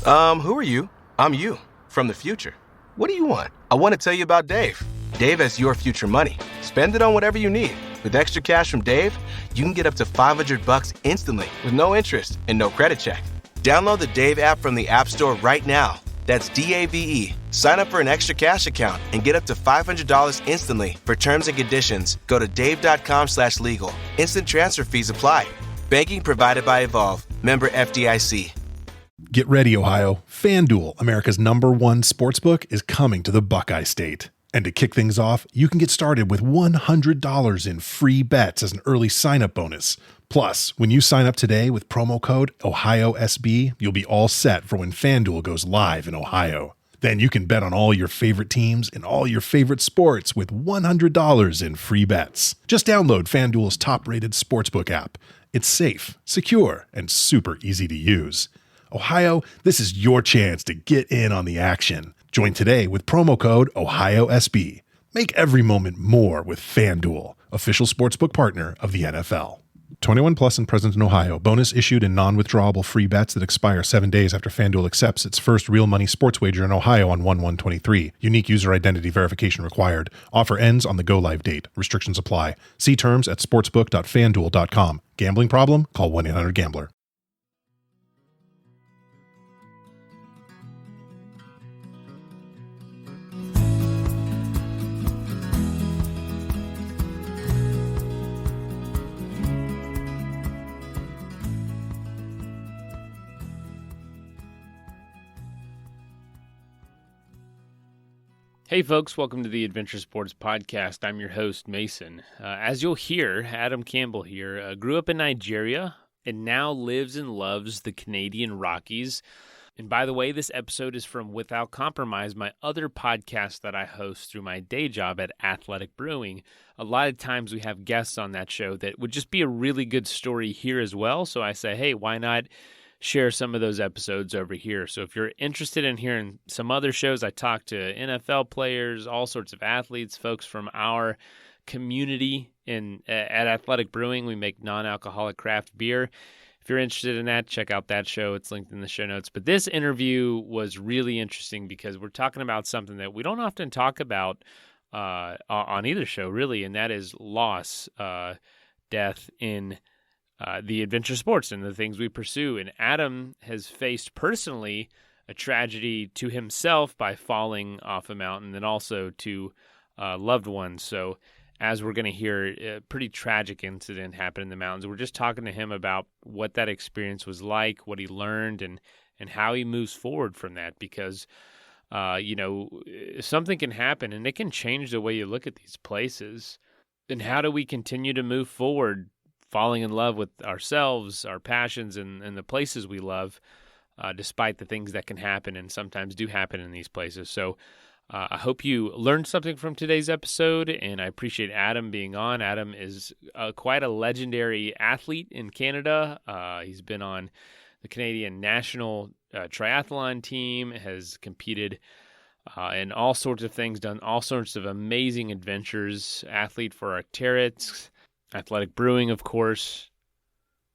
Who are you? I'm you, from the future. What do you want? I want to tell you about Dave. Dave has your future money. Spend it on whatever you need. With extra cash from Dave, you can get up to $500 instantly with no interest and no credit check. Download the Dave app from the App Store right now. That's DAVE. Sign up for an extra cash account and get up to $500 instantly. For terms and conditions, go to dave.com/legal. Instant transfer fees apply. Banking provided by Evolve. Member FDIC. Get ready, Ohio. FanDuel, America's #1 sportsbook, is coming to the Buckeye State. And to kick things off, you can get started with $100 in free bets as an early sign-up bonus. Plus, when you sign up today with promo code OhioSB, you'll be all set for when FanDuel goes live in Ohio. Then you can bet on all your favorite teams and all your favorite sports with $100 in free bets. Just download FanDuel's top-rated sportsbook app. It's safe, secure, and super easy to use. Ohio, this is your chance to get in on the action. Join today with promo code OhioSB. Make every moment more with FanDuel, official sportsbook partner of the NFL. 21 plus and present in Ohio. Bonus issued in non-withdrawable free bets that expire 7 days after FanDuel accepts its first real money sports wager in Ohio on 1/1/23. Unique user identity verification required. Offer ends on the go-live date. Restrictions apply. See terms at sportsbook.fanduel.com. Gambling problem? Call 1-800-GAMBLER. Hey folks, welcome to the Adventure Sports Podcast. I'm your host, Mason. As you'll hear, Adam Campbell here grew up in Nigeria and now lives and loves the Canadian Rockies. And by the way, this episode is from Without Compromise, my other podcast that I host through my day job at Athletic Brewing. A lot of times we have guests on that show that would just be a really good story here as well. So I say, hey, why not share some of those episodes over here? So if you're interested in hearing some other shows, I talk to NFL players, all sorts of athletes, folks from our community at Athletic Brewing. We make non-alcoholic craft beer. If you're interested in that, check out that show. It's linked in the show notes. But this interview was really interesting because we're talking about something that we don't often talk about on either show, really, and that is loss, death in the adventure sports and the things we pursue. And Adam has faced personally a tragedy to himself by falling off a mountain and also to loved ones. So as we're going to hear, a pretty tragic incident happened in the mountains. We're just talking to him about what that experience was like, what he learned, and how he moves forward from that. Because, something can happen and it can change the way you look at these places. And how do we continue to move forward, falling in love with ourselves, our passions, and the places we love, despite the things that can happen and sometimes do happen in these places. So I hope you learned something from today's episode, and I appreciate Adam being on. Adam is quite a legendary athlete in Canada. He's been on the Canadian national triathlon team, has competed in all sorts of things, done all sorts of amazing adventures, athlete for Arc'teryx, Athletic Brewing, of course,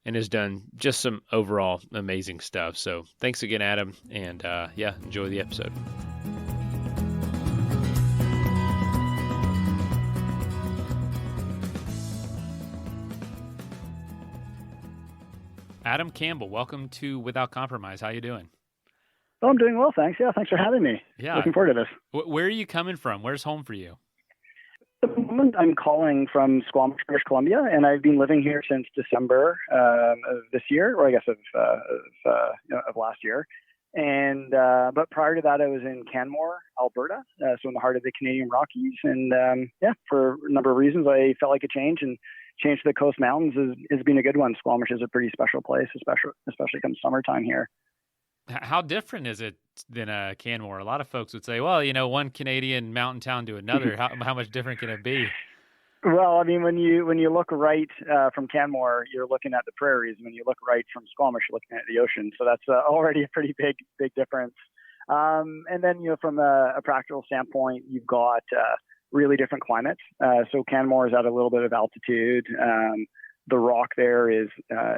and has done just some overall amazing stuff. So thanks again, Adam, and enjoy the episode. Adam Campbell, welcome to Without Compromise. How you doing? Oh, I'm doing well, thanks. Yeah, thanks for having me. Yeah. Looking forward to this. Where are you coming from? Where's home for you? At the moment, I'm calling from Squamish, British Columbia, and I've been living here since December of this year, or I guess of last year. And but prior to that, I was in Canmore, Alberta, so in the heart of the Canadian Rockies. And for a number of reasons, I felt like a change, and change to the Coast Mountains has been a good one. Squamish is a pretty special place, especially come summertime here. How different is it than Canmore? A lot of folks would say, well, one Canadian mountain town to another. How much different can it be? Well, I mean, when you look right from Canmore, you're looking at the prairies. When you look right from Squamish, you're looking at the ocean. So that's already a pretty big difference. And then, from a practical standpoint, you've got really different climates. So Canmore is at a little bit of altitude. The rock there is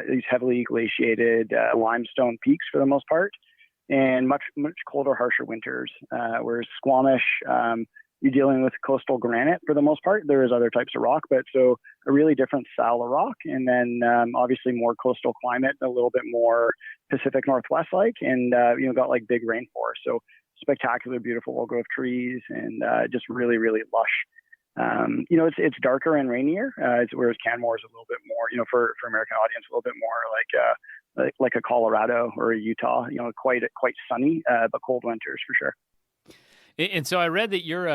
these heavily glaciated limestone peaks for the most part. and much colder, harsher winters. Whereas Squamish, you're dealing with coastal granite for the most part. There is other types of rock, but so a really different style of rock. And then obviously more coastal climate, a little bit more Pacific Northwest like, and got like big rainforest. So spectacular, beautiful old growth trees, and just really, really lush. It's darker and rainier, whereas Canmore is a little bit more, for American audience, a little bit more like a Colorado or a Utah, quite sunny, but cold winters for sure. And so I read that you're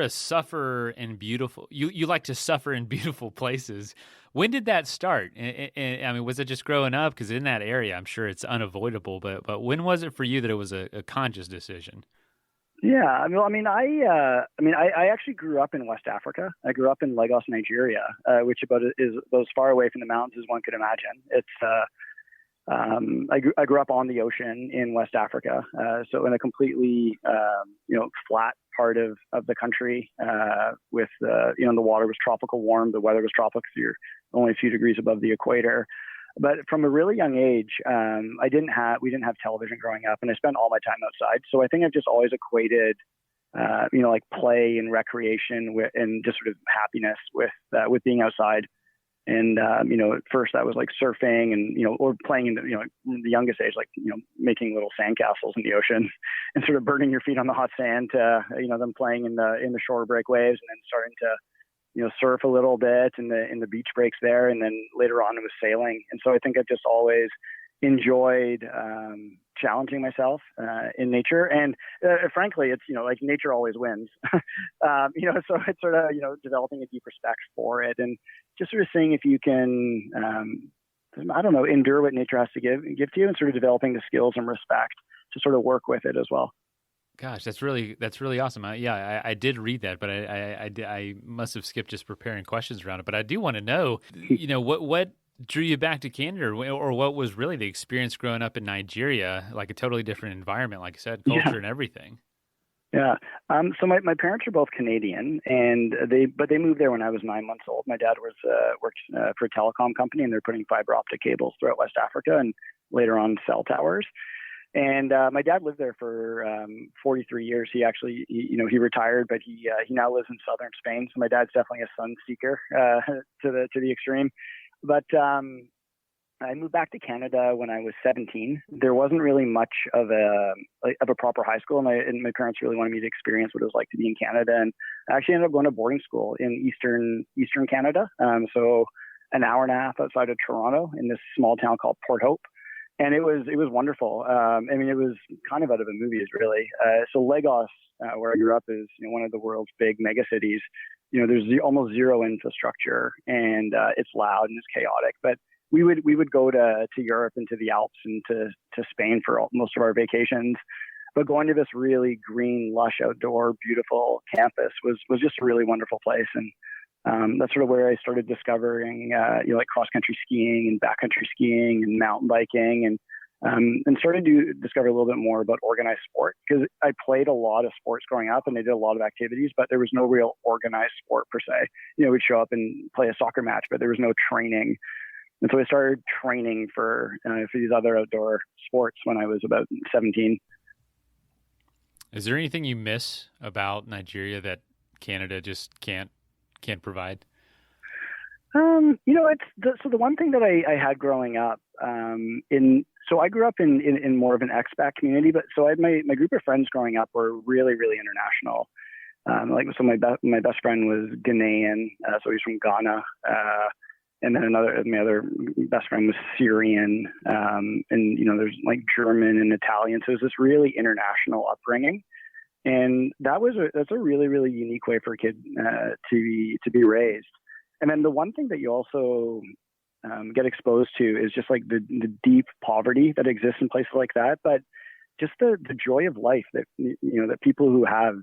a sufferer in beautiful. You like to suffer in beautiful places. When did that start? And I mean, was it just growing up? Because in that area, I'm sure it's unavoidable. But when was it for you that it was a conscious decision? Yeah, well, I actually grew up in West Africa. I grew up in Lagos, Nigeria, which is about as far away from the mountains as one could imagine. It's I grew up on the ocean in West Africa, so in a completely flat part of the country, with the water was tropical warm, the weather was tropical, so you're only a few degrees above the equator. But from a really young age, we didn't have television growing up, and I spent all my time outside. So I think I've just always equated, like play and recreation and just sort of happiness with being outside. And, at first that was like surfing and, or playing in the youngest age, like, making little sandcastles in the ocean and sort of burning your feet on the hot sand to, them playing in the shore break waves, and then starting to, surf a little bit in the beach breaks there. And then later on it was sailing. And so I think I've just always enjoyed challenging myself in nature. And frankly, it's, like nature always wins. So it's sort of, developing a deep respect for it, and just sort of seeing if you can, endure what nature has to give to you, and sort of developing the skills and respect to sort of work with it as well. Gosh, that's really awesome. I did read that, but I must have skipped just preparing questions around it. But I do want to know, what drew you back to Canada, or what was really the experience growing up in Nigeria, like a totally different environment, like I said, culture and everything. Yeah. So my parents are both Canadian, and they moved there when I was 9 months old. My dad worked for a telecom company, and they're putting fiber optic cables throughout West Africa, and later on cell towers. And my dad lived there for 43 years. He actually, he retired, but he now lives in southern Spain. So my dad's definitely a sun seeker to the extreme. But I moved back to Canada when I was 17. There wasn't really much of a proper high school, and my parents really wanted me to experience what it was like to be in Canada. And I actually ended up going to boarding school in eastern Canada, so an hour and a half outside of Toronto, in this small town called Port Hope. And it was wonderful. It was kind of out of a movie, really. So Lagos, where I grew up, is one of the world's big mega cities. There's almost zero infrastructure, and it's loud and it's chaotic. But we would go to Europe and to the Alps and to Spain for most of our vacations. But going to this really green, lush, outdoor, beautiful campus was just a really wonderful place. And that's sort of where I started discovering, like cross-country skiing and backcountry skiing and mountain biking, and started to discover a little bit more about organized sport, because I played a lot of sports growing up and I did a lot of activities, but there was no real organized sport per se. We'd show up and play a soccer match, but there was no training. And so I started training for these other outdoor sports when I was about 17. Is there anything you miss about Nigeria that Canada just can't provide? So the one thing that I had growing up, so I grew up in more of an expat community, but so my group of friends growing up were really, really international. My best friend was Ghanaian, so he's from Ghana, and then my other best friend was Syrian, and there's like German and Italian, so it was this really international upbringing. And that's a really, really unique way for a kid to be raised. And then the one thing that you also get exposed to is just like the deep poverty that exists in places like that, but just the joy of life that that people who have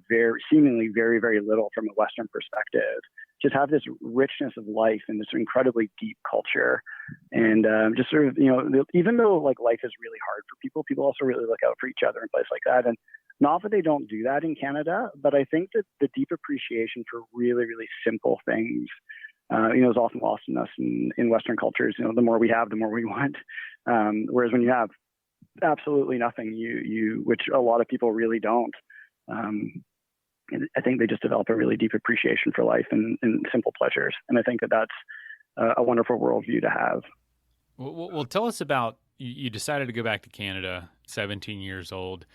seemingly very, very little from a Western perspective just have this richness of life and this incredibly deep culture. And just sort of even though like life is really hard for people also really look out for each other in places like that. And not that they don't do that in Canada, but I think that the deep appreciation for really, really simple things is often lost in us in Western cultures. The more we have, the more we want. Whereas when you have absolutely nothing. Which a lot of people really don't. I think they just develop a really deep appreciation for life and simple pleasures. And I think that that's a wonderful worldview to have. Well, tell us about, you decided to go back to Canada, 17 years old,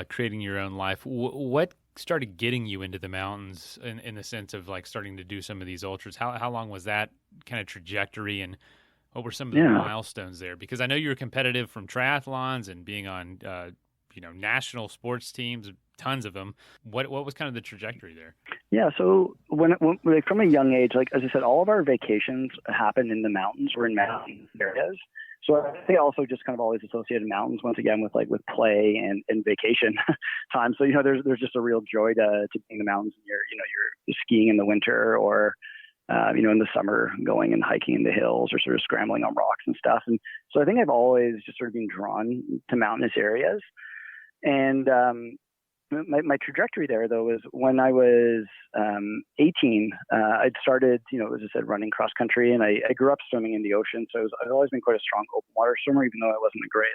creating your own life. What started getting you into the mountains in the sense of like starting to do some of these ultras? How long was that kind of trajectory, and what were some of the milestones there? Because I know you were competitive from triathlons and being on, national sports teams, tons of them. What was kind of the trajectory there? Yeah, so when like from a young age, like as I said, all of our vacations happened in the mountains. We're in mountain areas. So I think also just kind of always associated mountains once again with play and vacation time. So there's just a real joy to being in the mountains. And you're skiing in the winter, or in the summer going and hiking in the hills, or sort of scrambling on rocks and stuff. And so I think I've always just sort of been drawn to mountainous areas. And my trajectory there, though, was when I was 18, I'd started, as I said, running cross country, and I grew up swimming in the ocean. So I've always been quite a strong open water swimmer, even though I wasn't a great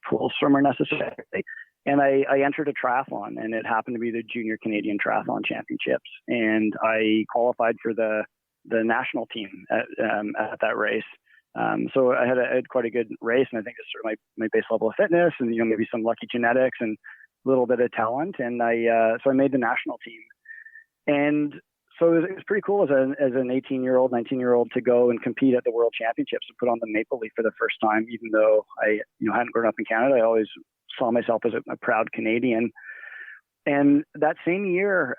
pool swimmer necessarily. And I entered a triathlon, and it happened to be the Junior Canadian Triathlon Championships. And I qualified for the national team at that race. So I had quite a good race, and I think it's sort of my base level of fitness, and maybe some lucky genetics and a little bit of talent, and I made the national team. And so it was pretty cool as an 18-year-old, 19-year-old to go and compete at the World Championships and put on the maple leaf for the first time. Even though I hadn't grown up in Canada, I always saw myself as a proud Canadian. And that same year,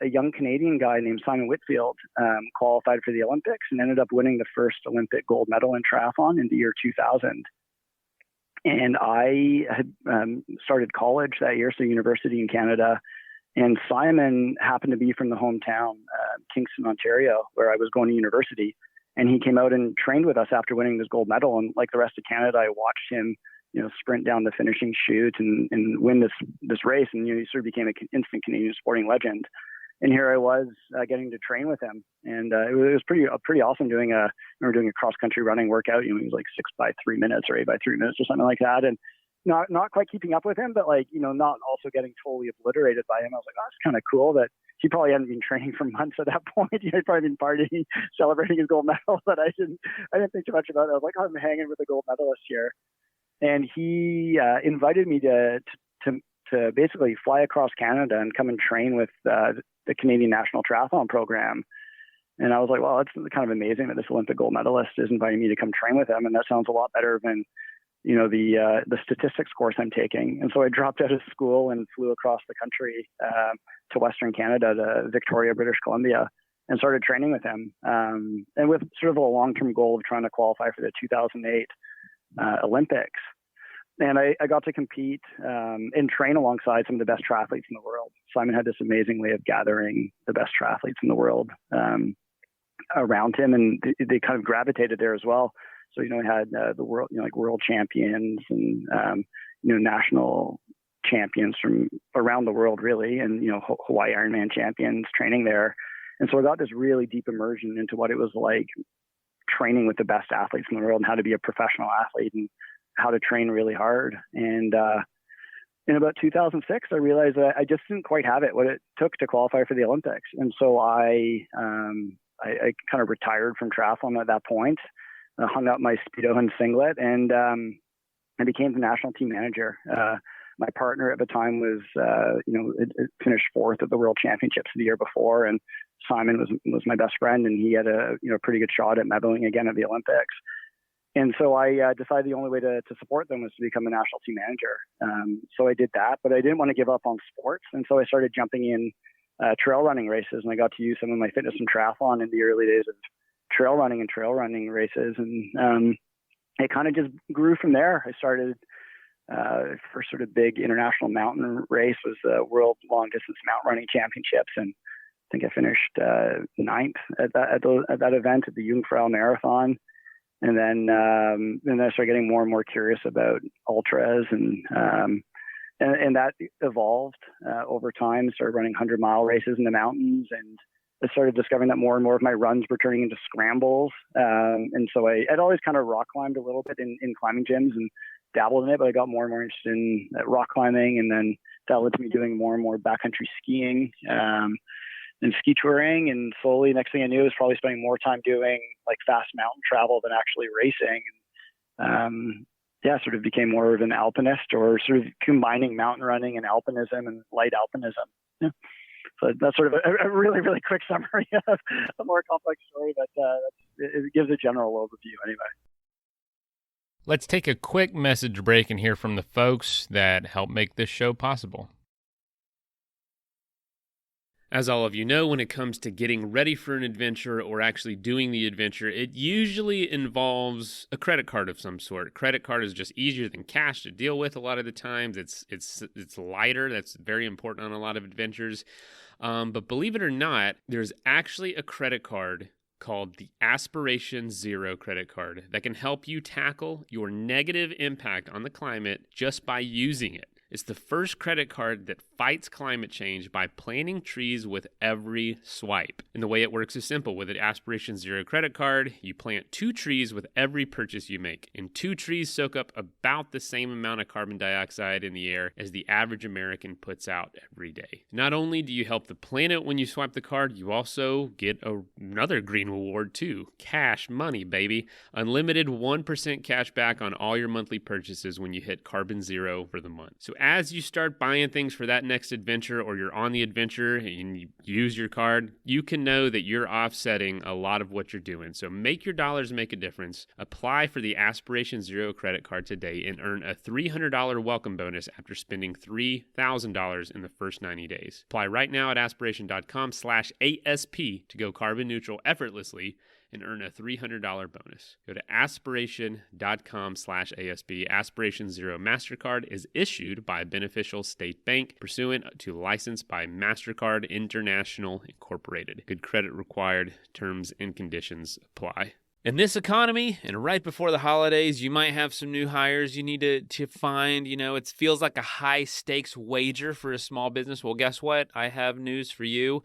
a young Canadian guy named Simon Whitfield qualified for the Olympics and ended up winning the first Olympic gold medal in triathlon in the year 2000. And I had started college that year, so university in Canada. And Simon happened to be from the hometown, Kingston, Ontario, where I was going to university. And he came out and trained with us after winning this gold medal. And like the rest of Canada, I watched him, sprint down the finishing chute and win this race. And he sort of became an instant Canadian sporting legend. And here I was getting to train with him, and it was pretty awesome doing a cross country running workout. It was like 6 by 3 minutes or 8 by 3 minutes or something like that, and not quite keeping up with him, but not also getting totally obliterated by him. I was like, oh, that's kind of cool that he probably hadn't been training for months at that point. He'd probably been partying, celebrating his gold medal, but I didn't think too much about it. I was like, oh, I'm hanging with a gold medalist here, and he invited me to basically fly across Canada and come and train with the Canadian National Triathlon Program. And I was like, well, that's kind of amazing that this Olympic gold medalist is inviting me to come train with him. And that sounds a lot better than, the statistics course I'm taking. And so I dropped out of school and flew across the country to Western Canada, to Victoria, British Columbia, and started training with him. And with sort of a long-term goal of trying to qualify for the 2008 Olympics. And I got to compete and train alongside some of the best triathletes in the world. Simon had this amazing way of gathering the best triathletes in the world around him, and they kind of gravitated there as well. So, I had the world, world champions and, national champions from around the world, really, and, Hawaii Ironman champions training there. And so I got this really deep immersion into what it was like training with the best athletes in the world and how to be a professional athlete and how to train really hard. And in about 2006, I realized that I just didn't quite have it, what it took to qualify for the Olympics. And so I kind of retired from triathlon at that point, hung up my Speedo and singlet, and I became the national team manager. My partner at the time was, it finished fourth at the World Championships the year before, and Simon was my best friend, and he had a pretty good shot at medaling again at the Olympics. And so I decided the only way to support them was to become a national team manager. So I did that, but I didn't want to give up on sports. And so I started jumping in trail running races, and I got to use some of my fitness and triathlon in the early days of trail running races. And it kind of just grew from there. I started, first sort of big international mountain race was the World Long Distance Mountain Running Championships. And I think I finished ninth at that event at the Jungfrau Marathon. And then I started getting more and more curious about ultras, and that evolved over time. Started running 100-mile races in the mountains, and I started discovering that more and more of my runs were turning into scrambles. And so I'd always kind of rock climbed a little bit in climbing gyms, and dabbled in it, but I got more and more interested in rock climbing, and then that led to me doing more and more backcountry skiing and ski touring. And slowly, next thing I knew, I was probably spending more time doing like fast mountain travel than actually racing. Sort of became more of an alpinist, or sort of combining mountain running and alpinism and light alpinism. Yeah. So that's sort of a really, really quick summary of a more complex story, but it gives a general overview anyway. Let's take a quick message break and hear from the folks that help make this show possible. As all of you know, when it comes to getting ready for an adventure or actually doing the adventure, it usually involves a credit card of some sort. Credit card is just easier than cash to deal with a lot of the times. It's lighter. That's very important on a lot of adventures. But believe it or not, there's actually a credit card called the Aspiration Zero credit card that can help you tackle your negative impact on the climate just by using it. It's the first credit card that fights climate change by planting trees with every swipe. And the way it works is simple. With an Aspiration Zero credit card, you plant 2 trees with every purchase you make. And 2 trees soak up about the same amount of carbon dioxide in the air as the average American puts out every day. Not only do you help the planet when you swipe the card, you also get another green reward too. Cash money, baby. Unlimited 1% cash back on all your monthly purchases when you hit carbon zero for the month. So as you start buying things for that next adventure, or you're on the adventure and you use your card, you can know that you're offsetting a lot of what you're doing. So make your dollars make a difference. Apply for the Aspiration Zero credit card today and earn a $300 welcome bonus after spending $3,000 in the first 90 days. Apply right now at aspiration.com/ASP to go carbon neutral effortlessly and earn a $300 bonus. Go to aspiration.com/ASP. Aspiration Zero MasterCard is issued by a beneficial state bank pursuant to license by MasterCard International Incorporated. Good credit required. Terms and conditions apply. In this economy, and right before the holidays, you might have some new hires you need to find. It feels like a high-stakes wager for a small business. Well, guess what? I have news for you.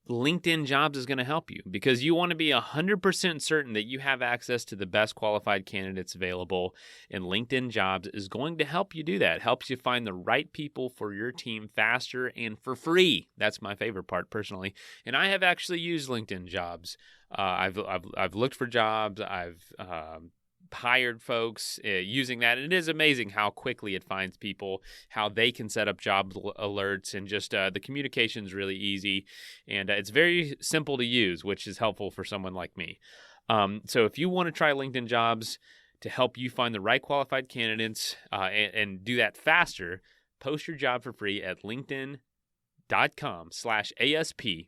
LinkedIn Jobs is going to help you, because you want to be 100% certain that you have access to the best qualified candidates available, and LinkedIn Jobs is going to help you do that. Helps you find the right people for your team faster and for free. That's my favorite part personally, and I have actually used LinkedIn Jobs. I've looked for jobs. I've hired folks using that, and it is amazing how quickly it finds people, how they can set up job alerts, and just the communication's really easy, and it's very simple to use, which is helpful for someone like me. So if you want to try LinkedIn Jobs to help you find the right qualified candidates and do that faster, post your job for free at linkedin.com/ASP.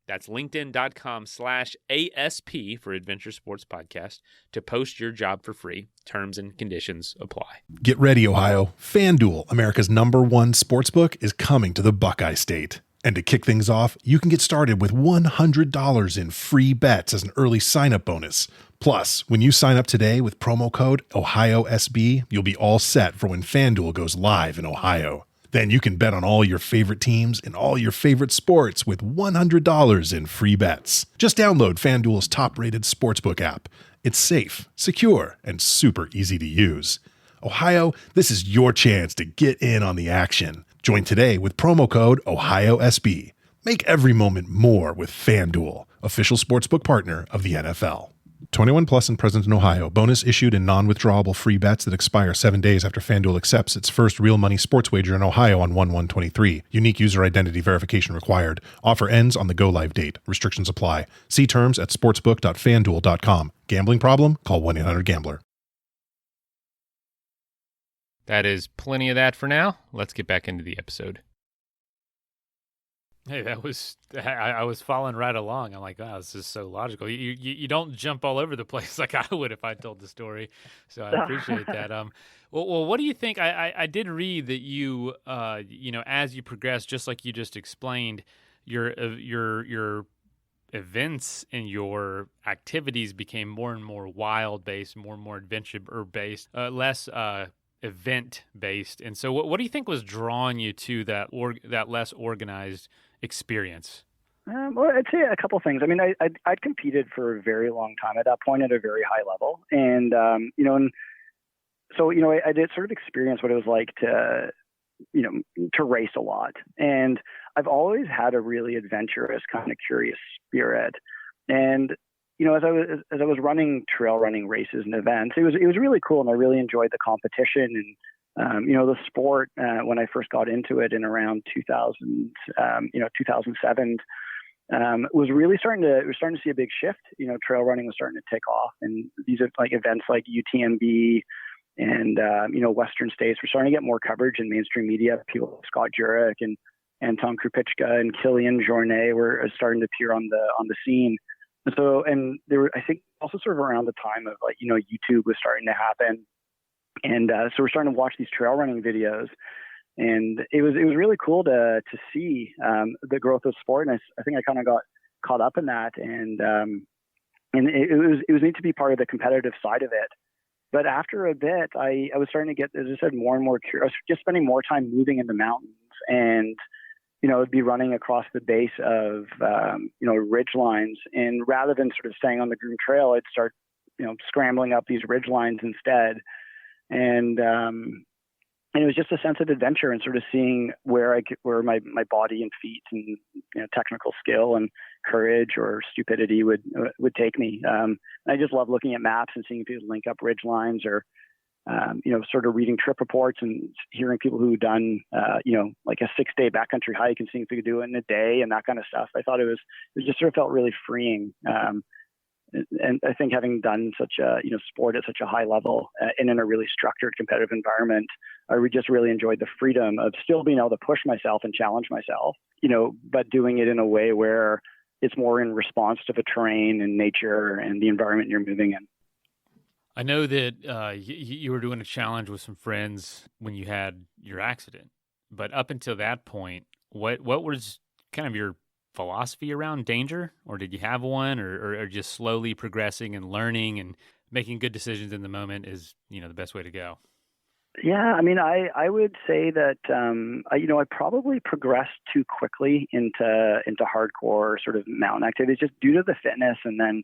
That's linkedin.com/ASP for Adventure Sports Podcast to post your job for free. Terms and conditions apply. Get ready, Ohio. FanDuel, America's #1 sportsbook, is coming to the Buckeye State. And to kick things off, you can get started with $100 in free bets as an early sign-up bonus. Plus, when you sign up today with promo code OhioSB, you'll be all set for when FanDuel goes live in Ohio. Then you can bet on all your favorite teams and all your favorite sports with $100 in free bets. Just download FanDuel's top-rated sportsbook app. It's safe, secure, and super easy to use. Ohio, this is your chance to get in on the action. Join today with promo code OhioSB. Make every moment more with FanDuel, official sportsbook partner of the NFL. 21 plus and present in Ohio. Bonus issued in non-withdrawable free bets that expire 7 days after FanDuel accepts its first real money sports wager in Ohio on 1/1/23. Unique user identity verification required. Offer ends on the go-live date. Restrictions apply. See terms at sportsbook.fanduel.com. Gambling problem? Call 1-800-GAMBLER. That is plenty of that for now. Let's get back into the episode. Hey, I was following right along. I'm like, wow, this is so logical. You don't jump all over the place like I would if I told the story. So I appreciate that. Well, what do you think? I did read that you, as you progress, just like you just explained, your events and your activities became more and more wild-based, more and more adventure-based, less event-based. And so what do you think was drawing you to that less organized experience? Well, I'd say a couple things. I mean, I'd competed for a very long time at that point at a very high level. And, and so, I did sort of experience what it was like to race a lot. And I've always had a really adventurous, kind of curious spirit. And, as I was running trail running races and events, it was really cool. And I really enjoyed the competition and, the sport, when I first got into it in around 2000, 2007, was really starting to see a big shift. Trail running was starting to take off, and these are like events like UTMB and, Western States were starting to get more coverage in mainstream media. People like Scott Jurek and Tom Krupicka and Kilian Jornet were starting to appear on the scene. And so, and there were, I think, also sort of around the time of like, YouTube was starting to happen. And so we're starting to watch these trail running videos, and it was really cool to see the growth of sport. And I think I kind of got caught up in that, and it was neat to be part of the competitive side of it. But after a bit, I was starting to get, as I said, more and more curious. I was just spending more time moving in the mountains, and I'd be running across the base of ridge lines, and rather than sort of staying on the groomed trail, I'd start scrambling up these ridge lines instead. And it was just a sense of adventure and sort of seeing where my body and feet and technical skill and courage or stupidity would take me. I just love looking at maps and seeing people link up ridge lines, or sort of reading trip reports and hearing people who've done like a 6-day backcountry hike and seeing if they could do it in a day and that kind of stuff. I thought it just sort of felt really freeing. And I think having done such a sport at such a high level and in a really structured competitive environment, I just really enjoyed the freedom of still being able to push myself and challenge myself, but doing it in a way where it's more in response to the terrain and nature and the environment you're moving in. I know that you were doing a challenge with some friends when you had your accident, but up until that point, what was kind of your philosophy around danger, or did you have one, or just slowly progressing and learning and making good decisions in the moment is the best way to go? Yeah, I mean, I would say that I probably progressed too quickly into hardcore sort of mountain activities just due to the fitness, and then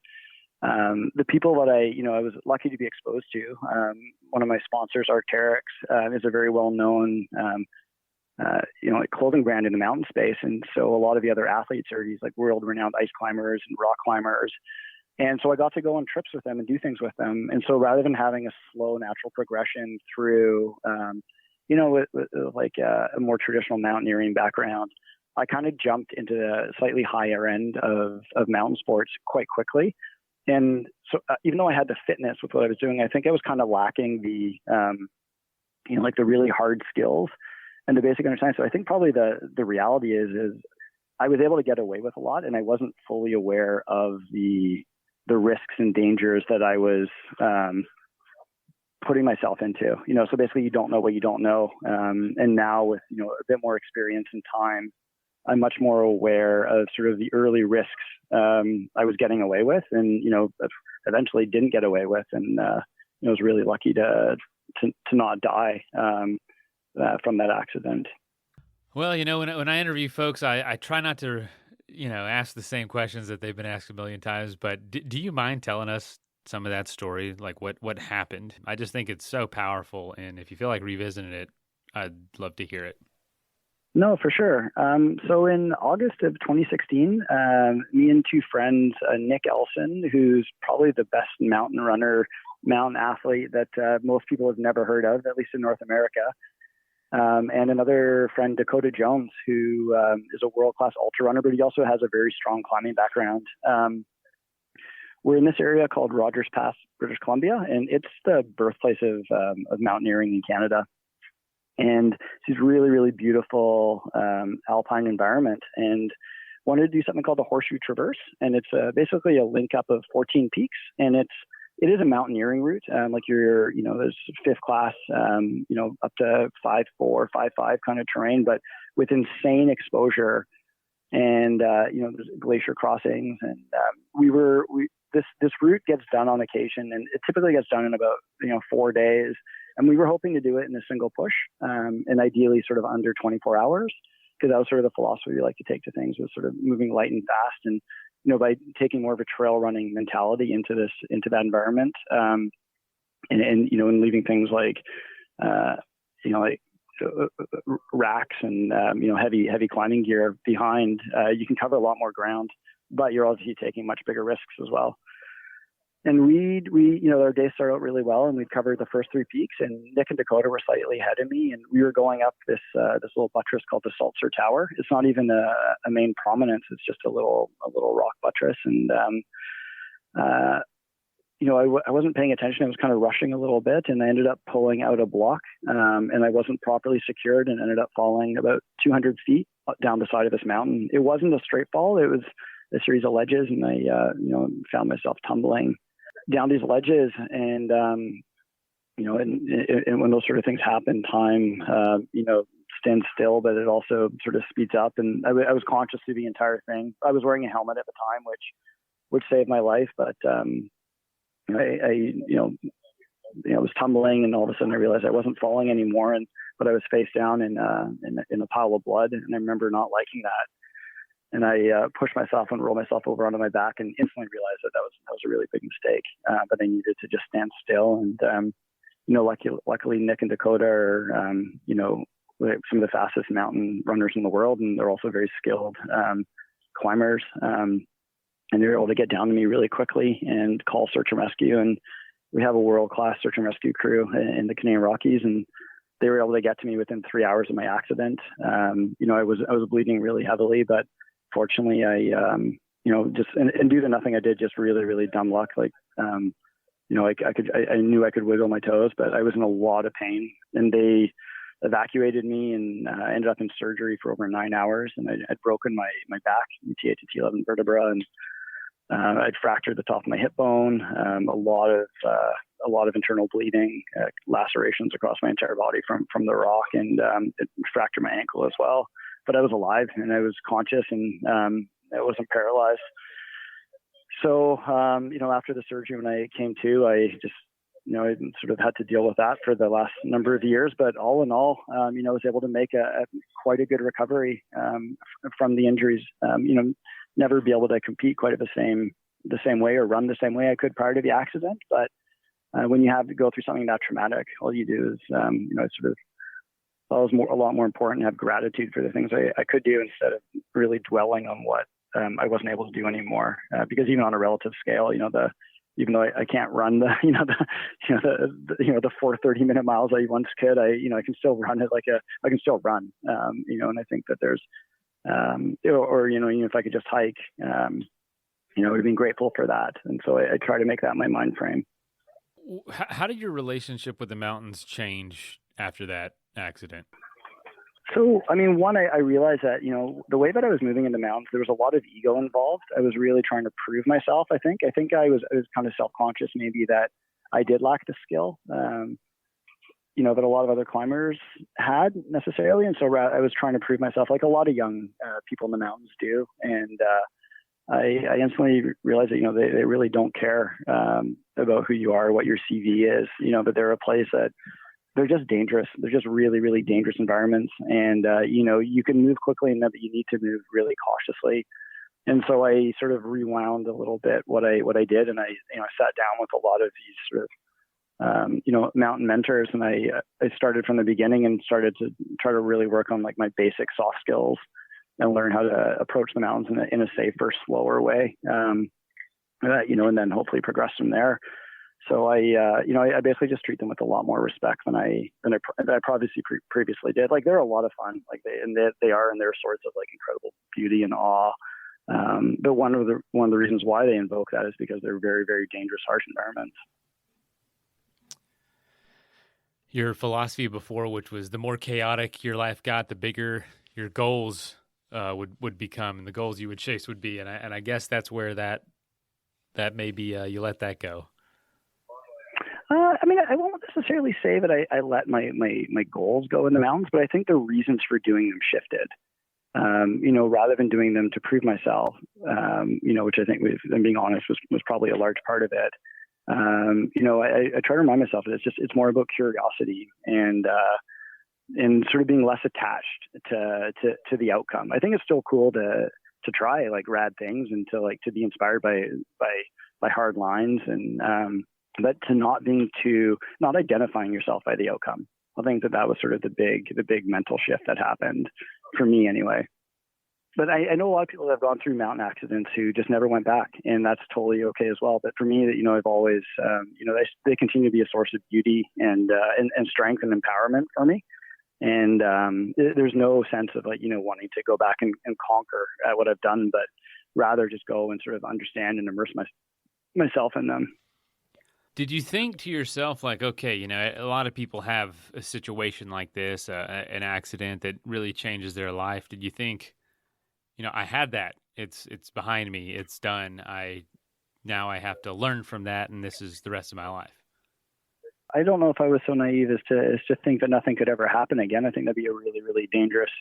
the people that I was lucky to be exposed to. One of my sponsors, Arc'teryx, is a very well known like clothing brand in the mountain space. And so a lot of the other athletes are these like world renowned ice climbers and rock climbers. And so I got to go on trips with them and do things with them. And so rather than having a slow natural progression through, with like a more traditional mountaineering background, I kind of jumped into the slightly higher end of mountain sports quite quickly. And so even though I had the fitness with what I was doing, I think I was kind of lacking the, like the really hard skills and the basic understanding. So I think probably the reality is I was able to get away with a lot, and I wasn't fully aware of the risks and dangers that I was putting myself into. So basically you don't know what you don't know. And now with, a bit more experience and time, I'm much more aware of sort of the early risks I was getting away with, and, eventually didn't get away with. And I was really lucky to not die from that accident. Well, when I interview folks, I try not to, ask the same questions that they've been asked a million times, but do you mind telling us some of that story, like what happened? I just think it's so powerful, and if you feel like revisiting it, I'd love to hear it. No, for sure. So in August of 2016, me and two friends, Nick Elson, who's probably the best mountain runner, mountain athlete that most people have never heard of, at least in North America, and another friend, Dakota Jones, who is a world-class ultra runner, but he also has a very strong climbing background. We're in this area called Rogers Pass, British Columbia, and it's the birthplace of mountaineering in Canada. And it's a really, really beautiful alpine environment, and wanted to do something called the Horseshoe Traverse. And it's basically a link up of 14 peaks, and it is a mountaineering route. Like there's fifth class, up to 5.4, 5.5 kind of terrain, but with insane exposure. And there's glacier crossings, and this route gets done on occasion, and it typically gets done in about 4 days. And we were hoping to do it in a single push, and ideally sort of under 24 hours, because that was sort of the philosophy we like to take to things, was sort of moving light and fast, and by taking more of a trail running mentality into that environment. and leaving things like, like racks and, heavy climbing gear behind, you can cover a lot more ground, but you're obviously taking much bigger risks as well. And we our day started out really well, and we'd covered the first 3 peaks, and Nick and Dakota were slightly ahead of me, and we were going up this little buttress called the Saltzer Tower. It's not even a main prominence; it's just a little rock buttress, and I wasn't paying attention. I was kind of rushing a little bit, and I ended up pulling out a block, and I wasn't properly secured, and ended up falling about 200 feet down the side of this mountain. It wasn't a straight fall; it was a series of ledges, and I found myself tumbling down these ledges, and and when those sort of things happen, time stands still, but it also sort of speeds up. And I was conscious through the entire thing. I was wearing a helmet at the time, which saved my life, but I was tumbling, and all of a sudden I realized I wasn't falling anymore, but I was face down in a pile of blood, and I remember not liking that. And I pushed myself and rolled myself over onto my back, and instantly realized that was a really big mistake. But I needed to just stand still. And luckily Nick and Dakota are some of the fastest mountain runners in the world, and they're also very skilled climbers. And they were able to get down to me really quickly and call search and rescue. And we have a world-class search and rescue crew in the Canadian Rockies, and they were able to get to me within 3 hours of my accident. I was bleeding really heavily, but fortunately, I due to nothing I did, just really, really dumb luck. Like, I knew I could wiggle my toes, but I was in a lot of pain, and they evacuated me, and I ended up in surgery for over 9 hours, and I'd broken my back, T8 to T11 vertebra, and I'd fractured the top of my hip bone, a lot of internal bleeding, lacerations across my entire body from the rock, and it fractured my ankle as well. But I was alive, and I was conscious, and I wasn't paralyzed. So, after the surgery, when I came to, I just, I sort of had to deal with that for the last number of years. But all in all, I was able to make quite a good recovery from the injuries. Never be able to compete quite at the same way or run the same way I could prior to the accident. But when you have to go through something that traumatic, all you do is, it's a lot more important to have gratitude for the things I could do, instead of really dwelling on what I wasn't able to do anymore. Because even on a relative scale, even though I can't run the 4 30-minute miles I once could, I can still run it I can still run. And I think that there's, even if I could just hike, I've been grateful for that. And so I try to make that my mind frame. How did your relationship with the mountains change after that accident? So, one, I realized that, the way that I was moving in the mountains, there was a lot of ego involved. I was really trying to prove myself, I think. I was kind of self-conscious maybe that I did lack the skill, that a lot of other climbers had necessarily. And so I was trying to prove myself like a lot of young people in the mountains do. And I instantly realized that, they really don't care about who you are, what your CV is, but they're a place that they're just dangerous. They're just really, really dangerous environments. And, you can move quickly enough, but you need to move really cautiously. And so I sort of rewound a little bit what I did. And I sat down with a lot of these sort of, mountain mentors. And I started from the beginning and started to try to really work on like my basic soft skills and learn how to approach the mountains in a safer, slower way. And then hopefully progress from there. So I basically just treat them with a lot more respect than I probably previously did. Like, they're a lot of fun. Like they are in their sorts of like incredible beauty and awe. But one of the reasons why they invoke that is because they're very, very dangerous, harsh environments. Your philosophy before, which was the more chaotic your life got, the bigger your goals would become, and the goals you would chase would be. And I guess that's where that maybe you let that go. I won't necessarily say that I let my goals go in the mountains, but I think the reasons for doing them shifted. Rather than doing them to prove myself, which I think, if I'm being honest, was probably a large part of it. I try to remind myself that it's more about curiosity and sort of being less attached to the outcome. I think it's still cool to try like rad things and to be inspired by hard lines and but to not identifying yourself by the outcome. I think that was sort of the big mental shift that happened for me anyway. But I know a lot of people that have gone through mountain accidents who just never went back, and that's totally okay as well. But for me, I've always, they continue to be a source of beauty and strength and empowerment for me. And there's no sense of wanting to go back and conquer what I've done, but rather just go and sort of understand and immerse myself in them. Did you think to yourself, like, okay, a lot of people have a situation like this, an accident that really changes their life. Did you think, I had that, it's behind me, it's done. Now I have to learn from that, and this is the rest of my life? I don't know if I was so naive as to think that nothing could ever happen again. I think that'd be a really, really dangerous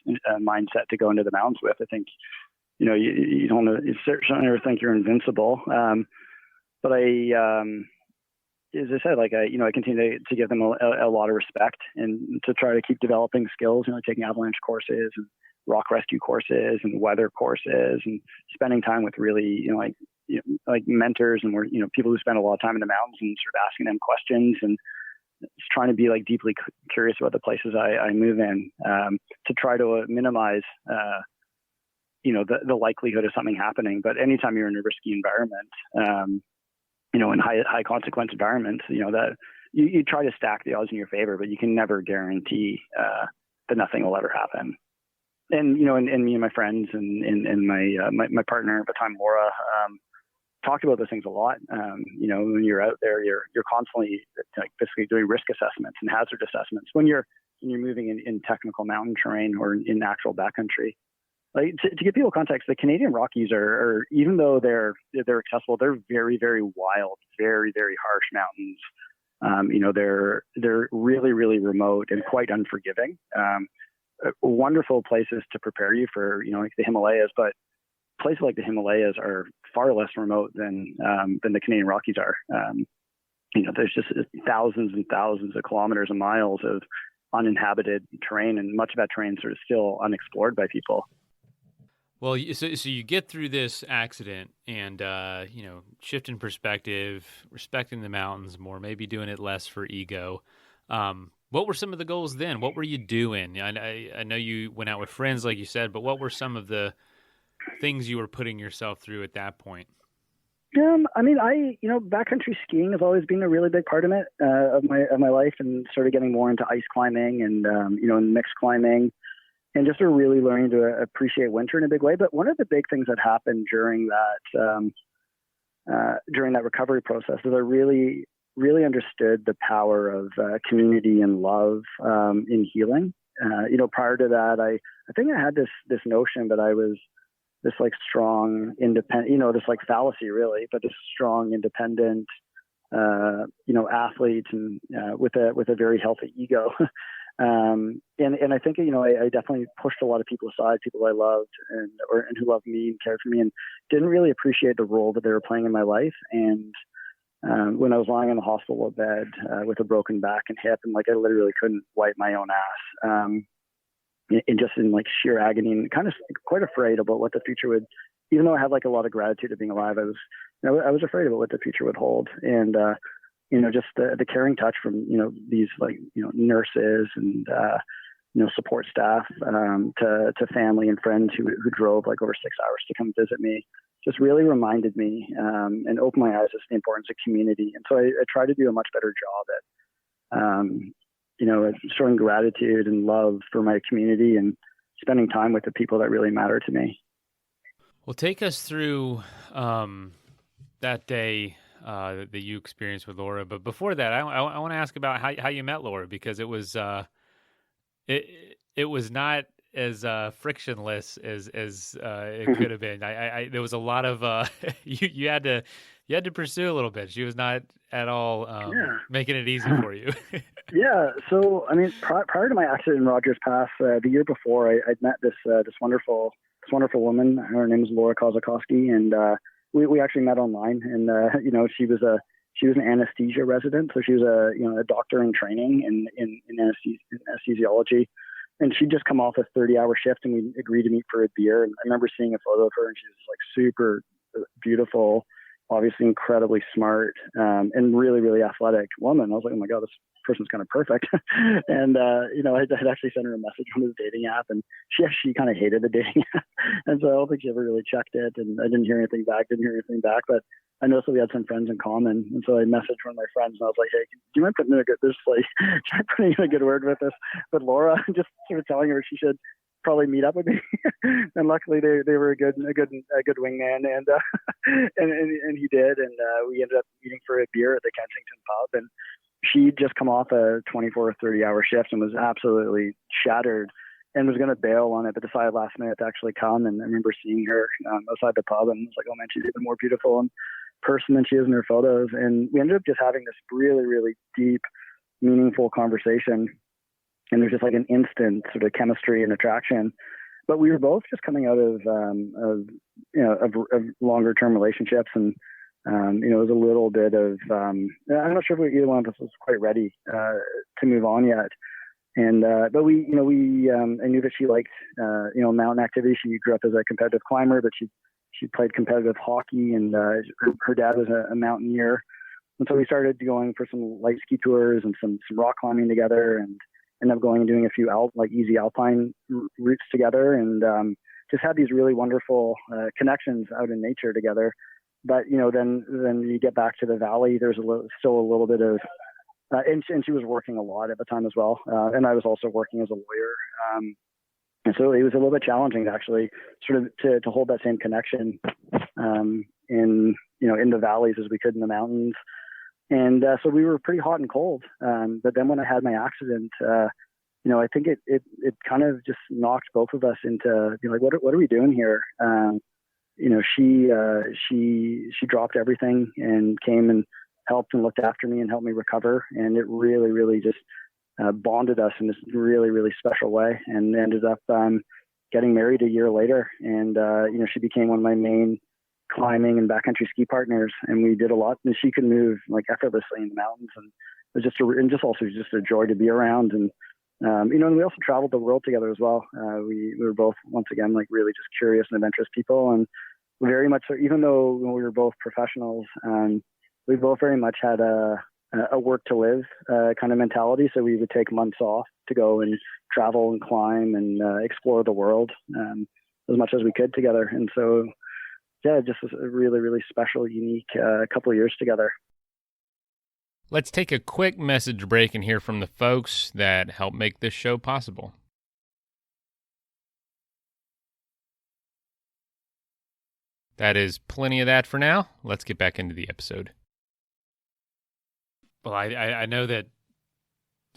mindset to go into the mountains with. I think, you don't certainly never think you're invincible. But as I said, I continue to give them a lot of respect and to try to keep developing skills, taking avalanche courses and rock rescue courses and weather courses, and spending time with really, like mentors and people who spend a lot of time in the mountains and sort of asking them questions and just trying to be deeply curious about the places I move in, to try to minimize, the likelihood of something happening. But anytime you're in a risky environment, in high consequence environments, that you try to stack the odds in your favor, but you can never guarantee that nothing will ever happen. And and me and my friends and my partner at the time, Laura, talked about those things a lot. When you're out there, you're constantly basically doing risk assessments and hazard assessments when you're moving in technical mountain terrain or in actual backcountry. To give people context, the Canadian Rockies are even though they're accessible, they're very, very wild, very, very harsh mountains. They're really, really remote and quite unforgiving. Wonderful places to prepare you for, the Himalayas, but places like the Himalayas are far less remote than the Canadian Rockies are. There's just thousands and thousands of kilometers and miles of uninhabited terrain, and much of that terrain sort of still unexplored by people. Well, so you get through this accident and, shifting perspective, respecting the mountains more, maybe doing it less for ego. What were some of the goals then? What were you doing? I know you went out with friends, like you said, but what were some of the things you were putting yourself through at that point? Backcountry skiing has always been a really big part of it, of my life, and sort of getting more into ice climbing and, mixed climbing, and just really learning to appreciate winter in a big way. But one of the big things that happened during that recovery process is I really, really understood the power of community and love in healing. Prior to that, I think I had this notion that I was this strong, independent, this fallacy really, but this strong, independent, athlete and with a very healthy ego. And I think, I definitely pushed a lot of people aside, people I loved and who loved me and cared for me, and didn't really appreciate the role that they were playing in my life. And when I was lying in the hospital bed with a broken back and hip, and I literally couldn't wipe my own ass, and just in sheer agony, and kind of quite afraid about what the future would. Even though I had a lot of gratitude of being alive, I was afraid about what the future would hold. And just the caring touch from these nurses and support staff, to family and friends who drove over 6 hours to come visit me, just really reminded me and opened my eyes to the importance of community. And so I try to do a much better job at showing gratitude and love for my community and spending time with the people that really matter to me. Well, take us through that day that you experienced with Laura. But before that, I want to ask about how you met Laura, because it was it was not as frictionless as it could have been. There was a lot of you had to pursue a little bit. She was not at all making it easy for you. Yeah. So prior to my accident in Rogers Pass, the year before, I'd met this wonderful woman. Her name is Laura Kozakowski, and we actually met online. And she was an anesthesia resident, so she was a doctor in training in anesthesiology. And she'd just come off a 30-hour shift, and we agreed to meet for a beer. And I remember seeing a photo of her, and she was super beautiful, obviously incredibly smart, and really, really athletic woman. I was like, oh my God, this person's kind of perfect. And, I had actually sent her a message on the dating app, and she kind of hated the dating app. And so I don't think she ever really checked it, and I didn't hear anything back, but I noticed that we had some friends in common. And so I messaged one of my friends, and I was like, hey, do you mind putting in a good word with Laura, just sort of telling her she should probably meet up with me. And luckily they were a good wingman, and and he did, and we ended up meeting for a beer at the Kensington pub, and she'd just come off a 24 or 30 hour shift and was absolutely shattered and was going to bail on it, but decided last minute to actually come. And I remember seeing her outside the pub, and was like, oh man, she's even more beautiful in person than she is in her photos. And we ended up just having this really, really deep, meaningful conversation. And there's just like an instant sort of chemistry and attraction. But we were both just coming out of longer term relationships, and it was a little bit of I'm not sure if either one of us was quite ready to move on yet. And but we I knew that she liked mountain activity. She grew up as a competitive climber, but she played competitive hockey, and her dad was a mountaineer. And so we started going for some light ski tours and some rock climbing together, and ended up going and doing a few easy alpine routes together, and just had these really wonderful connections out in nature together. But then you get back to the valley, there's still a little bit of and she was working a lot at the time as well, and I was also working as a lawyer, and so it was a little bit challenging to actually sort of to hold that same connection in the valleys as we could in the mountains. And so we were pretty hot and cold. But then when I had my accident, I think it kind of just knocked both of us into like, what are we doing here? She dropped everything and came and helped and looked after me and helped me recover. And it really, really just bonded us in this really, really special way, and ended up getting married a year later. And, she became one of my main climbing and backcountry ski partners, and we did a lot, and she could move like effortlessly in the mountains, and it was also just a joy to be around. And and we also traveled the world together as well. We were both, once again, like really just curious and adventurous people, and very much so, even though we were both professionals, we both very much had a work to live kind of mentality. So we would take months off to go and travel and climb and explore the world as much as we could together. And so yeah, it just was a really, really special, unique couple of years together. Let's take a quick message break and hear from the folks that help make this show possible. That is plenty of that for now. Let's get back into the episode. Well, I know that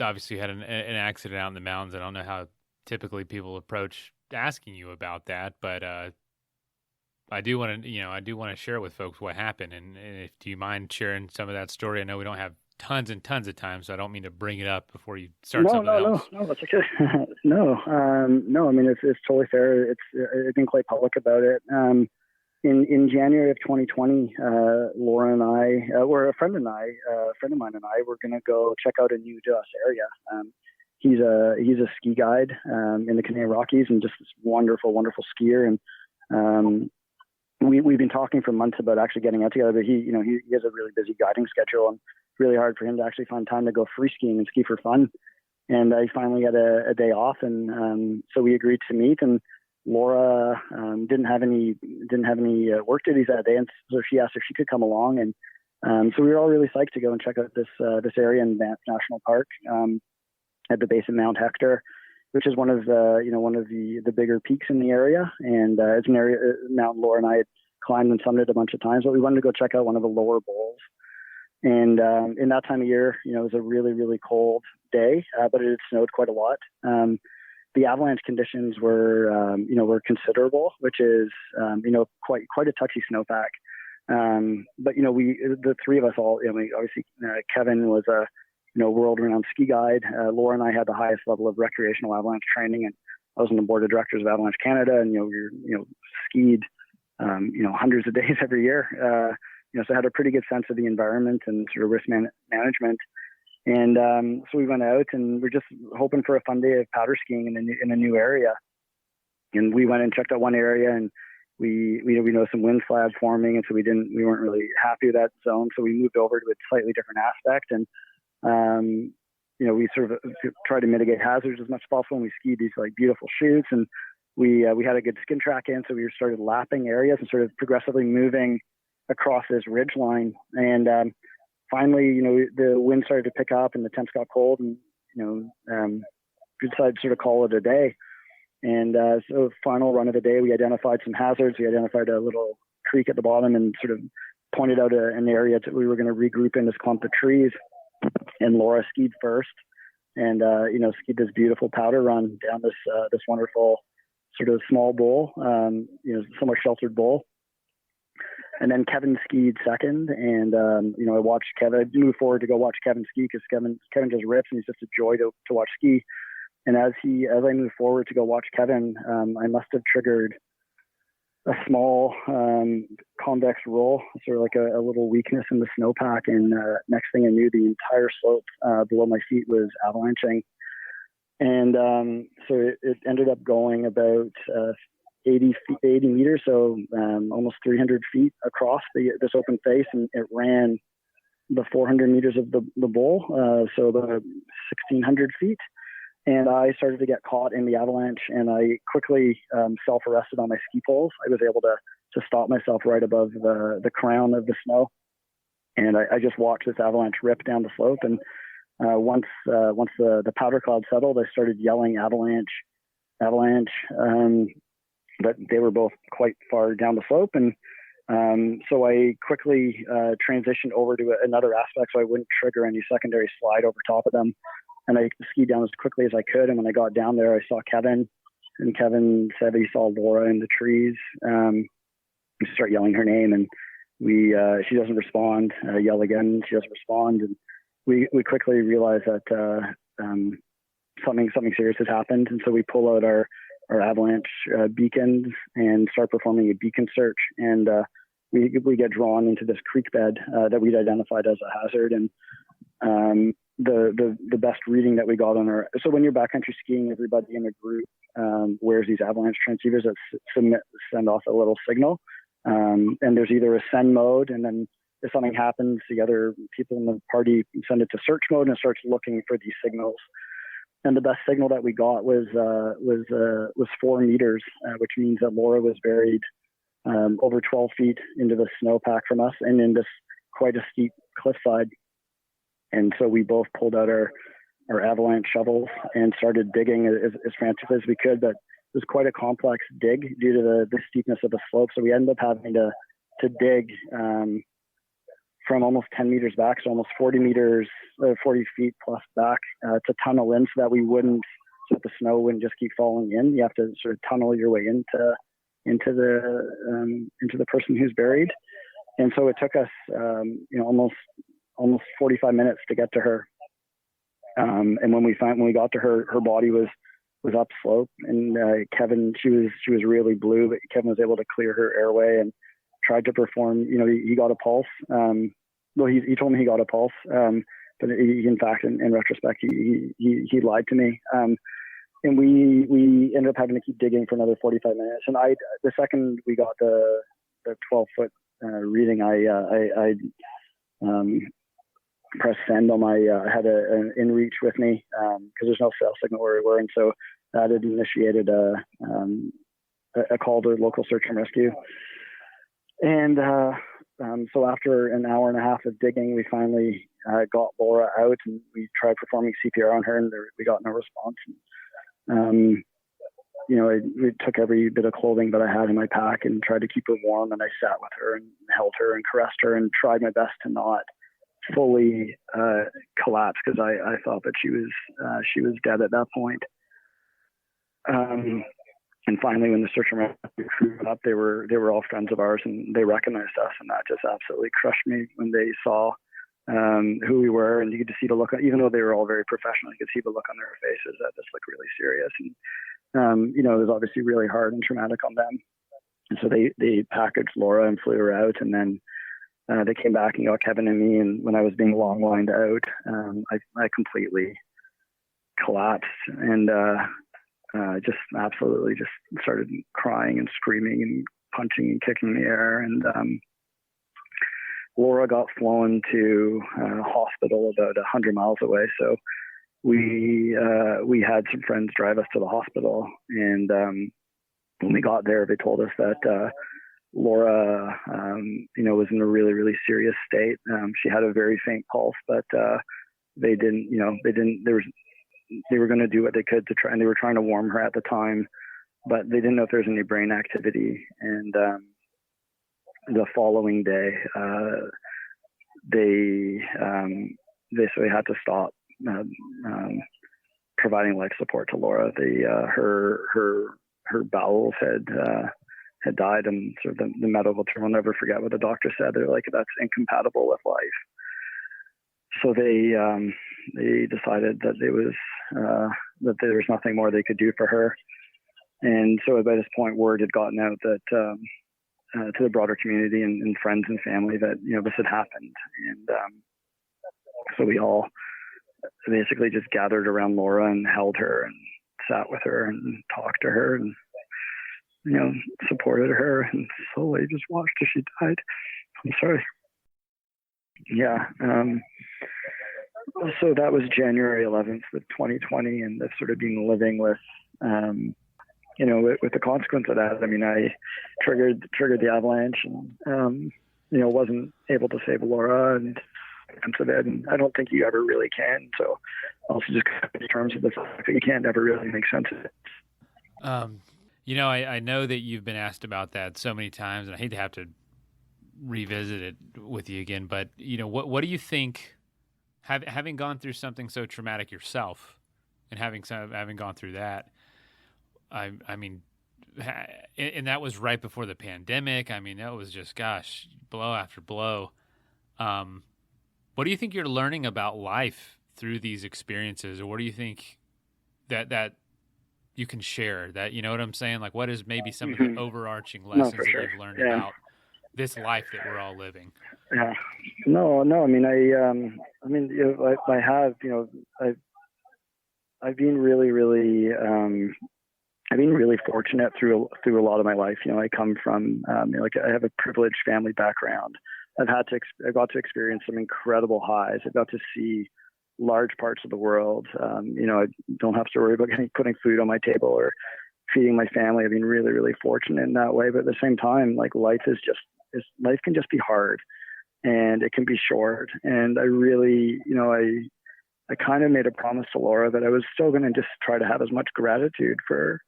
obviously you had an accident out in the mountains. I don't know how typically people approach asking you about that, but I do want to share with folks what happened, and do you mind sharing some of that story? I know we don't have tons and tons of time, so I don't mean to bring it up before you start something else. No, that's okay. No, I mean it's totally fair. I've been quite public about it. In January of 2020, Laura and I, or a friend of mine and I, were going to go check out a new to us area. He's a ski guide in the Canadian Rockies, and just this wonderful, wonderful skier. And we've been talking for months about actually getting out together, but he has a really busy guiding schedule, and it's really hard for him to actually find time to go free skiing and ski for fun. And I finally had a day off, and so we agreed to meet. And Laura didn't have any work duties that day, and so she asked if she could come along. And so we were all really psyched to go and check out this area in Banff National Park at the base of Mount Hector, which is one of the bigger peaks in the area. And it's an area Mount Laura and I had climbed and summited a bunch of times, but we wanted to go check out one of the lower bowls. And in that time of year, it was a really, really cold day, but it had snowed quite a lot. The avalanche conditions were considerable, which is, quite a touchy snowpack. But the three of us all, obviously Kevin was a, world-renowned ski guide. Laura and I had the highest level of recreational avalanche training, and I was on the board of directors of Avalanche Canada, and we skied, hundreds of days every year. So I had a pretty good sense of the environment and sort of risk management. And so we went out, and we're just hoping for a fun day of powder skiing in a new area. And we went and checked out one area, and we know some wind slabs forming, and so we weren't really happy with that zone. So we moved over to a slightly different aspect, and we sort of tried to mitigate hazards as much as possible. And we skied these like beautiful chutes, and we had a good skin track in, so we started lapping areas and sort of progressively moving across this ridge line. And finally, the wind started to pick up and the temps got cold, and we decided to sort of call it a day. And so final run of the day, we identified some hazards. We identified a little creek at the bottom and sort of pointed out an area that we were going to regroup in this clump of trees. And Laura skied first, and skied this beautiful powder run down this wonderful sort of small bowl, somewhat sheltered bowl. And then Kevin skied second, and I watched Kevin move forward to go watch Kevin ski, because Kevin just rips, and he's just a joy to watch ski. And as I moved forward to go watch Kevin, I must have triggered a small convex roll, sort of like a little weakness in the snowpack. And next thing I knew, the entire slope below my feet was avalanching. And so it ended up going about 80 meters, so almost 300 feet across this open face, and it ran the 400 meters of the bowl, so the 1,600 feet. And I started to get caught in the avalanche, and I quickly self-arrested on my ski poles. I was able to stop myself right above the crown of the snow. And I just watched this avalanche rip down the slope. And once the powder cloud settled, I started yelling avalanche. But they were both quite far down the slope. And so I quickly transitioned over to another aspect so I wouldn't trigger any secondary slide over top of them. And I skied down as quickly as I could. And when I got down there, I saw Kevin, and Kevin said that he saw Laura in the trees. We start yelling her name, and she doesn't respond. Yell again, she doesn't respond. And we quickly realized that something serious has happened. And so we pull out our avalanche beacons and start performing a beacon search. And we get drawn into this creek bed that we'd identified as a hazard. And the best reading that we got so when you're backcountry skiing, everybody in the group wears these avalanche transceivers that send off a little signal. And there's either a send mode, and then if something happens, the other people in the party send it to search mode and starts looking for these signals. And the best signal that we got was 4 meters, which means that Laura was buried over 12 feet into the snowpack from us, and in this quite a steep cliffside. And so we both pulled out our avalanche shovels and started digging as frantically as we could. But it was quite a complex dig due to the steepness of the slope. So we ended up having to dig from almost 10 meters back, so almost 40 feet plus back, to tunnel in so that the snow wouldn't just keep falling in. You have to sort of tunnel your way into the person who's buried. And so it took us, almost 45 minutes to get to her. And when we got to her, her body was upslope, and Kevin, she was really blue, but Kevin was able to clear her airway and tried to perform. He got a pulse. He told me he got a pulse, but in fact, in retrospect, he lied to me. And we ended up having to keep digging for another 45 minutes. And the second we got the 12-foot reading, I press send on my, I had an inReach with me, because there's no cell signal where we were. And so that had initiated a call to local search and rescue. And so after an hour and a half of digging, we finally got Laura out, and we tried performing CPR on her, and we got no response. And, we took every bit of clothing that I had in my pack and tried to keep her warm. And I sat with her and held her and caressed her and tried my best to not fully collapse, because I thought that she was dead at that point. And finally, when the search and rescue crew got up, they were all friends of ours, and they recognized us, and that just absolutely crushed me when they saw who we were. And you could see the look, even though they were all very professional, you could see the look on their faces that this looked really serious. And it was obviously really hard and traumatic on them. And so they packaged Laura and flew her out, and then they came back and got Kevin and me. And when I was being long lined out, I completely collapsed and just absolutely just started crying and screaming and punching and kicking the air. And Laura got flown to a hospital about 100 miles away. So we had some friends drive us to the hospital. And when we got there, they told us that Laura, was in a really, really serious state. She had a very faint pulse, but they were going to do what they could to try, and they were trying to warm her at the time, but they didn't know if there was any brain activity. And the following day, they had to stop providing life support to Laura. Her bowels had died, and sort of the medical term, I'll never forget what the doctor said. They're like, that's incompatible with life. So they decided that that there was nothing more they could do for her. And so by this point, word had gotten out that to the broader community and friends and family that this had happened. And so we all basically just gathered around Laura and held her and sat with her and talked to her and supported her, and slowly just watched as she died. I'm sorry. Yeah. So that was January 11th of 2020, and I've sort of been living with, with the consequence of that. I mean, I triggered the avalanche, and wasn't able to save Laura, and I don't think you ever really can. So also just in terms of the fact that you can't ever really make sense of it. I know that you've been asked about that so many times, and I hate to have to revisit it with you again, but what do you think, having gone through something so traumatic yourself, and having gone through that, I mean, and that was right before the pandemic. I mean, that was just, gosh, blow after blow. What do you think you're learning about life through these experiences, or what do you think that you can share? That, you know what I'm saying? Like, what is maybe some of the overarching lessons that you've learned about this life that we're all living? Yeah. No. I mean, I have, I've been really, really, I've been really fortunate through a lot of my life. I come from, I have a privileged family background. I got to experience some incredible highs. I got to see large parts of the world. I don't have to worry about putting food on my table or feeding my family. I've been really, really fortunate in that way. But at the same time, like, life can just be hard, and it can be short. And I really, I kind of made a promise to Laura that I was still going to just try to have as much gratitude for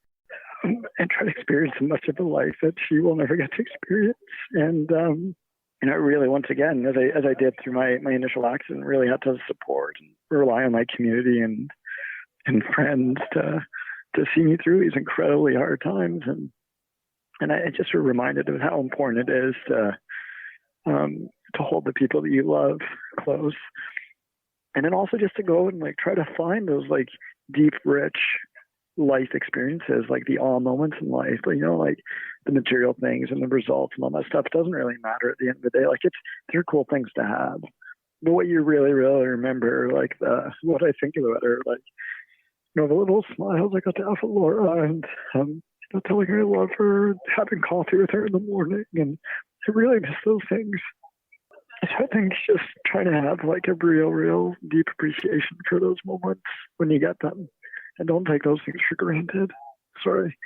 and try to experience as much of the life that she will never get to experience. And, I really, once again, as I did through my initial accident, really had to support and rely on my community and friends to see me through these incredibly hard times. And I just sort of reminded of how important it is to hold the people that you love close. And then also just to go and try to find those deep, rich life experiences, like the awe moments in life, the material things and the results and all that stuff doesn't really matter at the end of the day. They're cool things to have. But what you really, really remember, what I think about are the little smiles I got to have with Laura, and telling her I love her, having coffee with her in the morning, and I really miss those things. So I think just trying to have a real deep appreciation for those moments when you get them, and don't take those things for granted. Sorry.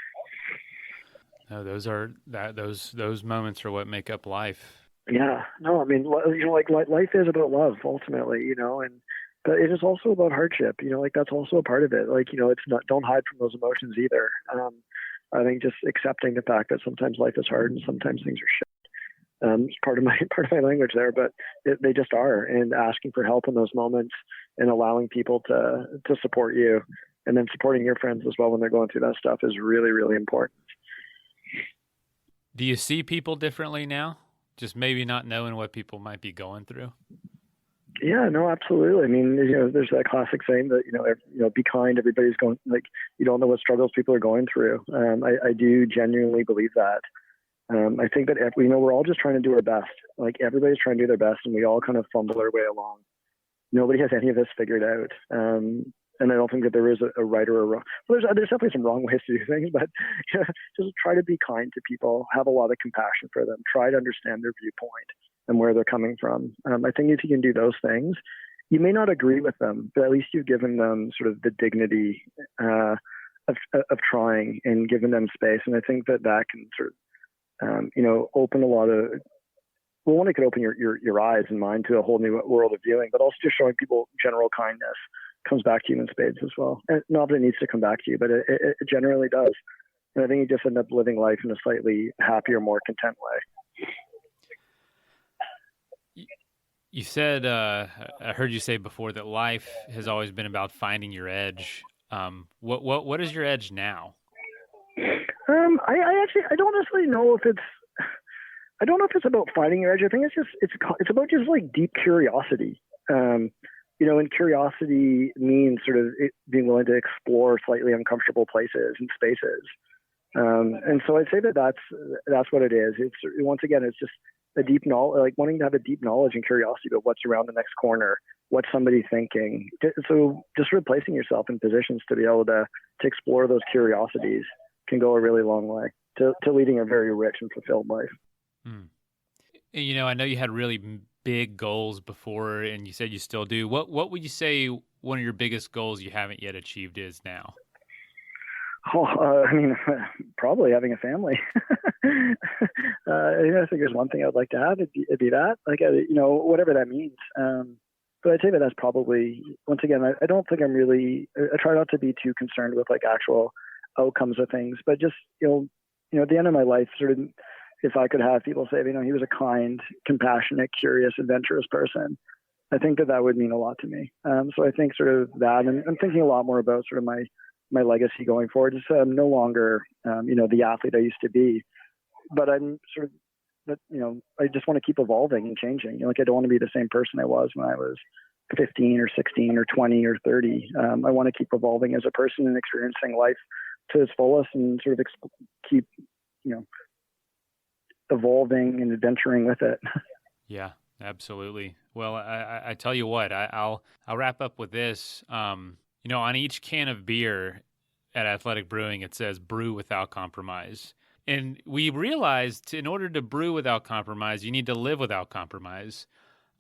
No, those moments are what make up life. Yeah. No, I mean, life is about love ultimately, but it is also about hardship. That's also a part of it. It's not. Don't hide from those emotions either. I think just accepting the fact that sometimes life is hard and sometimes things are shit. It's part of my language there, but they just are. And asking for help in those moments and allowing people to support you, and then supporting your friends as well when they're going through that stuff is really, really important. Do you see people differently now? Just maybe not knowing what people might be going through? Yeah, no, absolutely. I mean, there's that classic saying that, be kind, everybody's going, you don't know what struggles people are going through. I do genuinely believe that. I think that, we're all just trying to do our best. Everybody's trying to do their best, and we all kind of fumble our way along. Nobody has any of this figured out. And I don't think that there is a right or a wrong. Well, there's definitely some wrong ways to do things, but just try to be kind to people, have a lot of compassion for them, try to understand their viewpoint and where they're coming from. I think if you can do those things, you may not agree with them, but at least you've given them sort of the dignity of trying and given them space. And I think that can sort of, open a lot of, well, one, it could open your eyes and mind to a whole new world of viewing, but also just showing people general kindness comes back to you in spades as well. And not that it needs to come back to you, but it generally does. And I think you just end up living life in a slightly happier, more content way. You said, I heard you say before that life has always been about finding your edge. What is your edge now? I don't necessarily know if I don't know if it's about finding your edge. I think it's about just like deep curiosity. And curiosity means sort of being willing to explore slightly uncomfortable places and spaces. And so I'd say that's what it is. It's once again, it's just a deep knowledge, like wanting to have a deep knowledge and curiosity about what's around the next corner, what's somebody thinking. So just replacing yourself in positions to be able to explore those curiosities can go a really long way to leading a very rich and fulfilled life. I know you had really big goals before, and you said you still do. What would you say one of your biggest goals you haven't yet achieved is now? Probably having a family. I think there's one thing I'd like to have. It'd be that, whatever that means. But I'd say that's probably, once again, I don't think I try not to be too concerned with like actual outcomes of things, but just, at the end of my life, sort of, if I could have people say, he was a kind, compassionate, curious, adventurous person, I think that would mean a lot to me. So I think sort of that, and I'm thinking a lot more about sort of my legacy going forward. Just I'm no longer, the athlete I used to be, but I'm sort of, I just want to keep evolving and changing. I don't want to be the same person I was when I was 15 or 16 or 20 or 30. I want to keep evolving as a person and experiencing life to its fullest and sort of keep, evolving and adventuring with it. Yeah, absolutely. Well, I tell you what, I'll wrap up with this. On each can of beer at Athletic Brewing, it says brew without compromise. And we realized in order to brew without compromise, you need to live without compromise.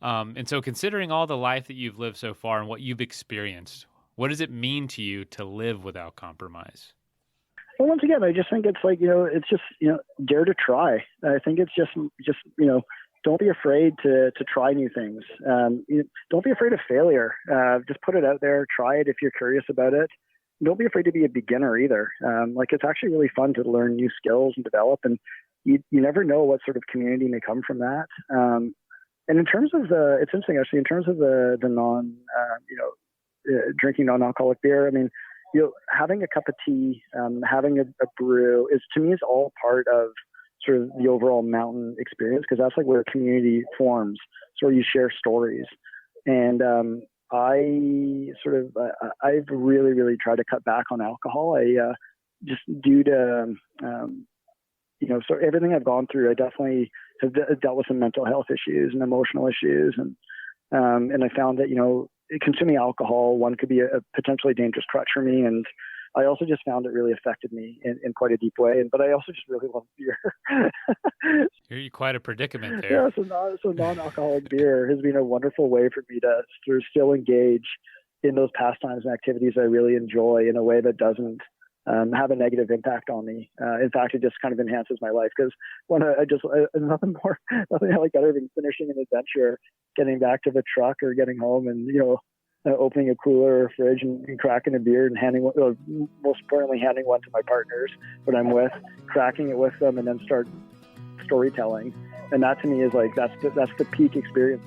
And so considering all the life that you've lived so far and what you've experienced, what does it mean to you to live without compromise? Well, once again, I just think it's like, it's just, dare to try. I think it's just, don't be afraid to try new things. Don't be afraid of failure. Just put it out there, try it if you're curious about it. Don't be afraid to be a beginner either. It's actually really fun to learn new skills and develop, and you never know what sort of community may come from that. And in terms of it's interesting actually, in terms of the drinking non-alcoholic beer, having a cup of tea, having a brew to me is all part of sort of the overall mountain experience, because that's like where a community forms. So you share stories. And I've really, really tried to cut back on alcohol. Just due to, so everything I've gone through, I definitely have dealt with some mental health issues and emotional issues. And I found that, consuming alcohol, one could be a potentially dangerous crutch for me. And I also just found it really affected me in quite a deep way. But I also just really love beer. You're quite a predicament there. Yeah, so non-alcoholic beer has been a wonderful way for me to sort of still engage in those pastimes and activities I really enjoy in a way that doesn't have a negative impact on me. In fact, it just kind of enhances my life, because nothing I like better than finishing an adventure, getting back to the truck or getting home and, opening a cooler or fridge and cracking a beer and handing one, most importantly, handing one to my partners that I'm with, cracking it with them, and then start storytelling. And that to me is like, that's the peak experience.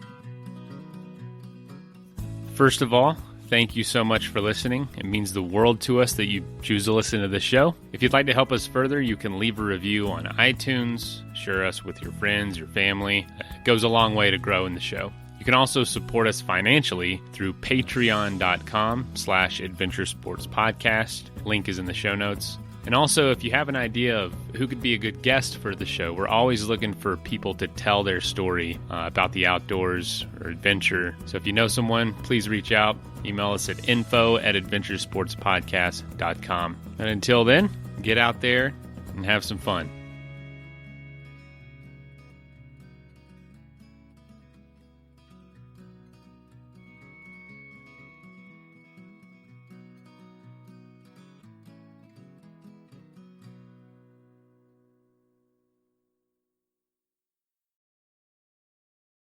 First of all, thank you so much for listening. It means the world to us that you choose to listen to this show. If you'd like to help us further, you can leave a review on iTunes, share us with your friends, your family. It goes a long way to grow in the show. You can also support us financially through patreon.com/adventuresportspodcast. Link is in the show notes. And also, if you have an idea of who could be a good guest for the show, we're always looking for people to tell their story about the outdoors or adventure. So if you know someone, please reach out. Email us at info@adventuresportspodcast.com. And until then, get out there and have some fun.